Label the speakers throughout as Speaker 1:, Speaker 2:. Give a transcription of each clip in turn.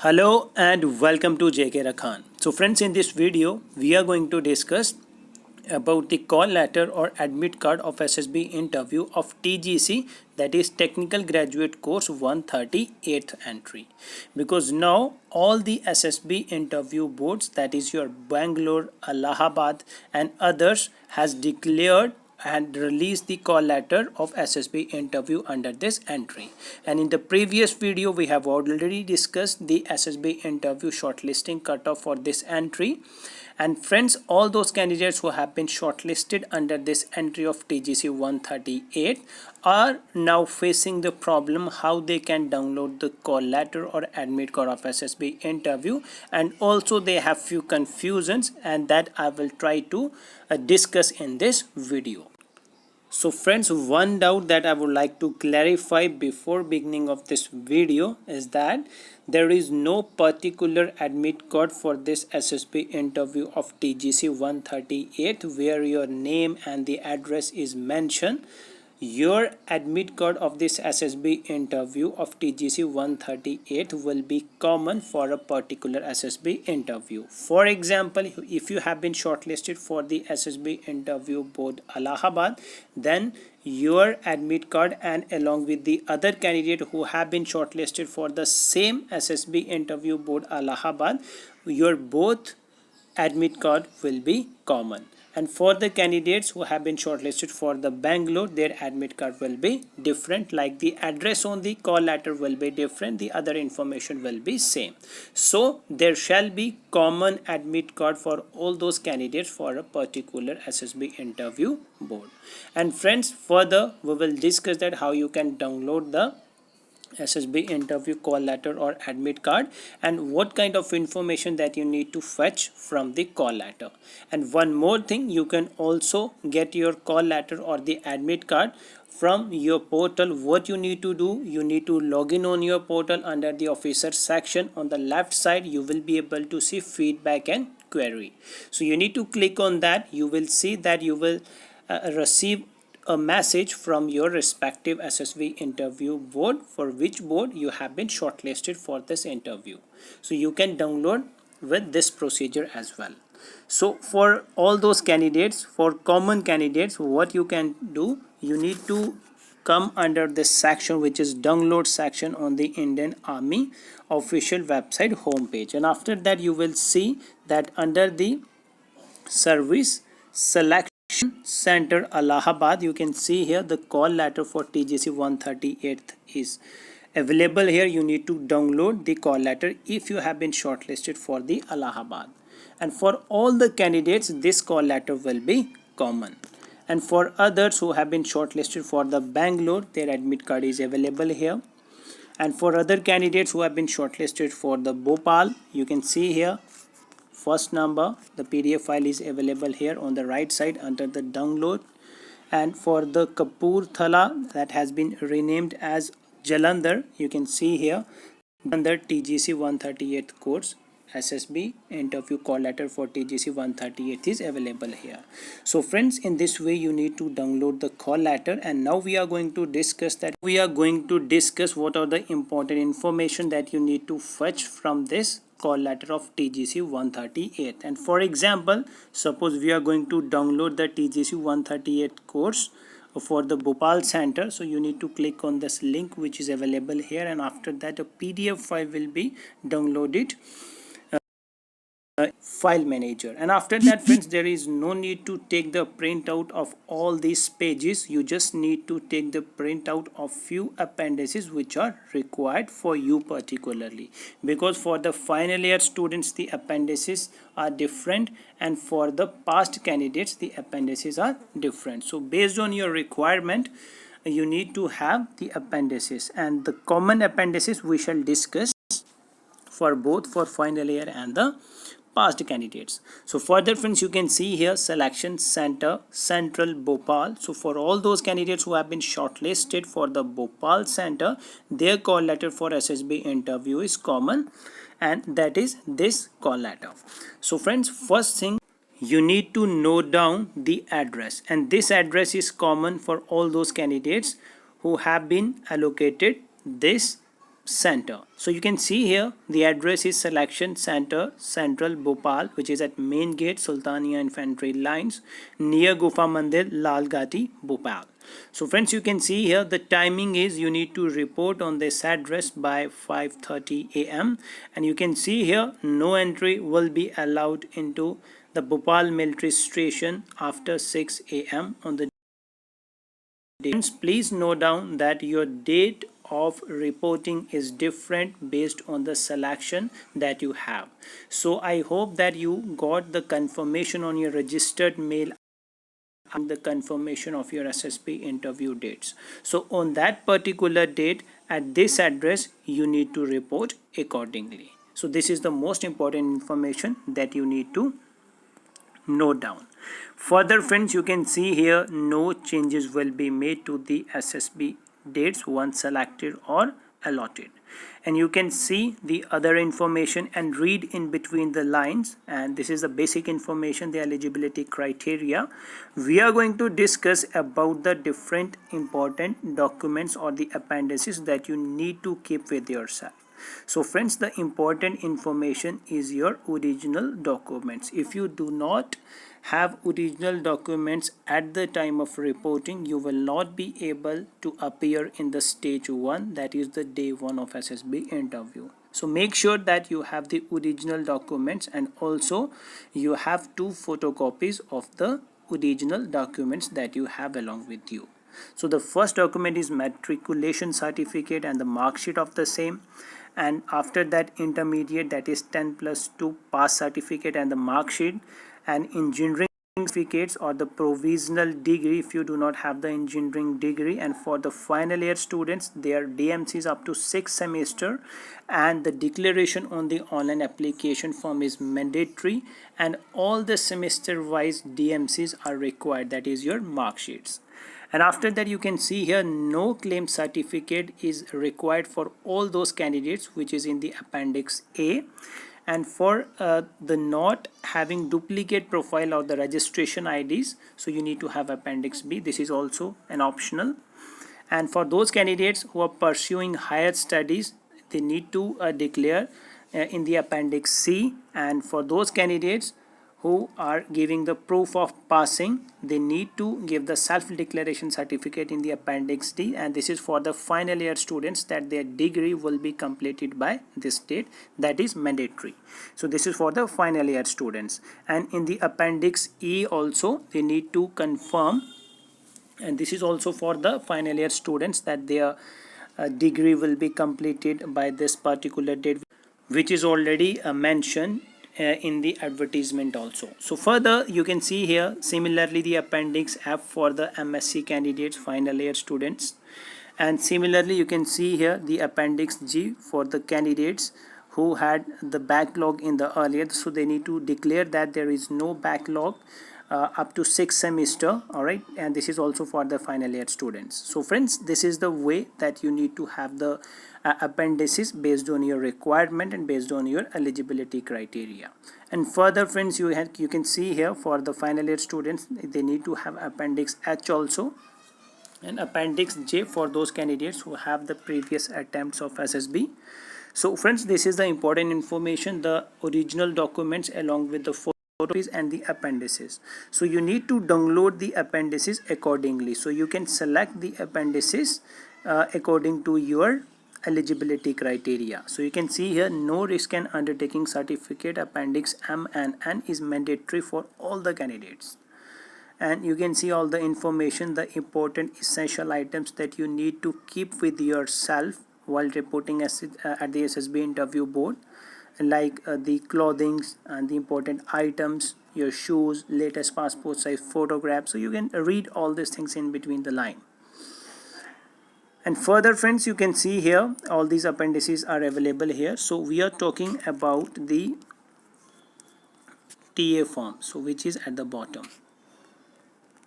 Speaker 1: Hello and welcome to JK Rakhan. So friends, in this video we are going to discuss about the call letter or admit card of SSB interview of TGC, that is Technical Graduate Course 138th entry. Because now all the SSB interview boards, that is your Bangalore, Allahabad and others, has declared and released the call letter of SSB interview under this entry. And in the previous video we have already discussed the SSB interview shortlisting cutoff for this entry. And friends, all those candidates who have been shortlisted under this entry of TGC 138 are now facing the problem how they can download the call letter or admit card of SSB interview, and also they have few confusions, and that I will try to discuss in this video. So friends, one doubt that I would like to clarify before beginning of this video is that there is no particular admit code for this SSB interview of TGC 138 where your name and the address is mentioned. Your admit code of this SSB interview of TGC 138 will be common for a particular SSB interview. For example, if you have been shortlisted for the SSB interview board Allahabad, then your admit card and along with the other candidate who have been shortlisted for the same SSB interview board Allahabad, your both admit card will be common. And for the candidates who have been shortlisted for the Bangalore, their admit card will be different, like the address on the call letter will be different, the other information will be same. So there shall be common admit card for all those candidates for a particular SSB interview board. And friends, further we will discuss that how you can download the SSB interview call letter or admit card and what kind of information that you need to fetch from the call letter. And one more thing, you can also get your call letter or the admit card from your portal. What you need to do, you need to log in on your portal. Under the officer section on the left side you will be able to see feedback and query. So you need to click on that. You will see that you will receive a message from your respective SSB interview board for which board you have been shortlisted for this interview. So you can download with this procedure as well. So for all those candidates, for common candidates, what you can do, you need to come under this section which is download section on the Indian Army official website homepage, and after that you will see that under the service selection center Allahabad, you can see here the call letter for TGC 138 is available here. You need to download the call letter if you have been shortlisted for the Allahabad, and for all the candidates this call letter will be common. And for others who have been shortlisted for the Bangalore, their admit card is available here. And for other candidates who have been shortlisted for the Bhopal, you can see here first number, the PDF file is available here on the right side under the download. And for the Kapurthala, that has been renamed as Jalandhar, you can see here under TGC 138 course SSB interview call letter for TGC 138 is available here. So friends, in this way you need to download the call letter, and now we are going to discuss what are the important information that you need to fetch from this call letter of TGC 138. And for example, suppose we are going to download the TGC 138 course for the Bhopal center. So you need to click on this link which is available here, and after that a PDF file will be downloaded file manager. And after that friends, there is no need to take the printout of all these pages. You just need to take the printout of few appendices which are required for you particularly, because for the final year students the appendices are different, and for the past candidates the appendices are different. So based on your requirement you need to have the appendices, and the common appendices we shall discuss for both for final year and the past candidates. So further friends, you can see here selection center central Bhopal. So for all those candidates who have been shortlisted for the Bhopal center, their call letter for SSB interview is common, and that is this call letter. So friends, first thing, you need to note down the address, and this address is common for all those candidates who have been allocated this Center. So you can see here the address is Selection Center, Central Bhopal, which is at Main Gate, Sultania Infantry Lines, near Gufa Mandir, Lal Ghati, Bhopal. So friends, you can see here the timing is you need to report on this address by 5:30 a.m. and you can see here no entry will be allowed into the Bhopal military station after 6 a.m. on the day. Please note down that your date of reporting is different based on the selection that you have. So I hope that you got the confirmation on your registered mail and the confirmation of your SSB interview dates. So on that particular date at this address you need to report accordingly. So this is the most important information that you need to note down. Further friends, you can see here no changes will be made to the SSB dates once selected or allotted, and you can see the other information and read in between the lines, and this is the basic information, the eligibility criteria. We are going to discuss about the different important documents or the appendices that you need to keep with yourself. So friends, the important information is your original documents. If you do not have original documents at the time of reporting, you will not be able to appear in the stage 1, that is the day 1 of SSB interview. So make sure that you have the original documents, and also you have 2 photocopies of the original documents that you have along with you. So the first document is matriculation certificate and the mark sheet of the same, and after that intermediate, that is 10+2 pass certificate and the mark sheet, and engineering certificates or the provisional degree if you do not have the engineering degree, and for the final year students their DMCs up to 6 semester, and the declaration on the online application form is mandatory, and all the semester wise DMCs are required, that is your mark sheets. And after that you can see here no claim certificate is required for all those candidates, which is in the appendix A. And for the not having duplicate profile or the registration IDs, so you need to have appendix B. This is also an optional. And for those candidates who are pursuing higher studies, they need to declare in the appendix C. And for those candidates who are giving the proof of passing, they need to give the self-declaration certificate in the appendix D, and this is for the final year students that their degree will be completed by this date, that is mandatory. So this is for the final year students. And in the appendix E also they need to confirm, and this is also for the final year students, that their degree will be completed by this particular date, which is already mentioned in the advertisement also. So further you can see here similarly the appendix F for the MSc candidates, final year students, and similarly you can see here the appendix G for the candidates who had the backlog in the earlier, so they need to declare that there is no backlog up to 6 semester. All right, and this is also for the final year students. So friends, this is the way that you need to have the appendices based on your requirement and based on your eligibility criteria. And further friends, you can see here for the final year students they need to have appendix H also, and appendix J for those candidates who have the previous attempts of SSB. So friends, this is the important information, the original documents along with the photos and the appendices. So you need to download the appendices accordingly, so you can select the appendices according to your eligibility criteria. So you can see here no risk and undertaking certificate appendix M and N is mandatory for all the candidates, and you can see all the information, the important essential items that you need to keep with yourself while reporting at the SSB interview board, like the clothing and the important items, your shoes, latest passport size photograph. So you can read all these things in between the line. And further friends, you can see here all these appendices are available here. So we are talking about the TA form, so which is at the bottom.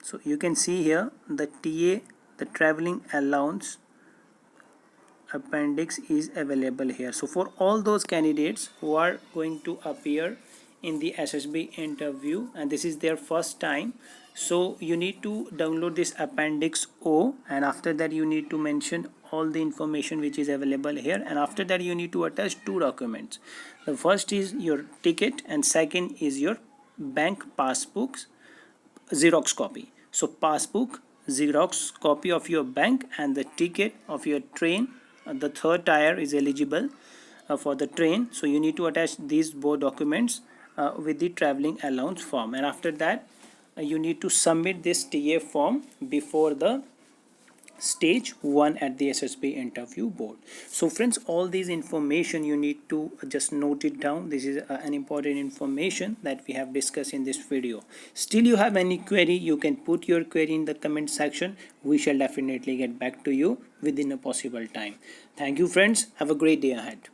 Speaker 1: So you can see here the TA, the traveling allowance appendix is available here. So for all those candidates who are going to appear in the SSB interview and this is their first time, So you need to download this appendix O, and after that you need to mention all the information which is available here, and after that you need to attach two documents. The first is your ticket and second is your bank passbooks Xerox copy. So passbook, Xerox copy of your bank, and the ticket of your train. The third tier is eligible for the train, so you need to attach these both documents with the traveling allowance form, and after that you need to submit this TA form before the stage 1 at the SSB interview board. So friends, all these information you need to just note it down. This is an important information that we have discussed in this video. Still you have any query, you can put your query in the comment section. We shall definitely get back to you within a possible time. Thank you friends, have a great day ahead.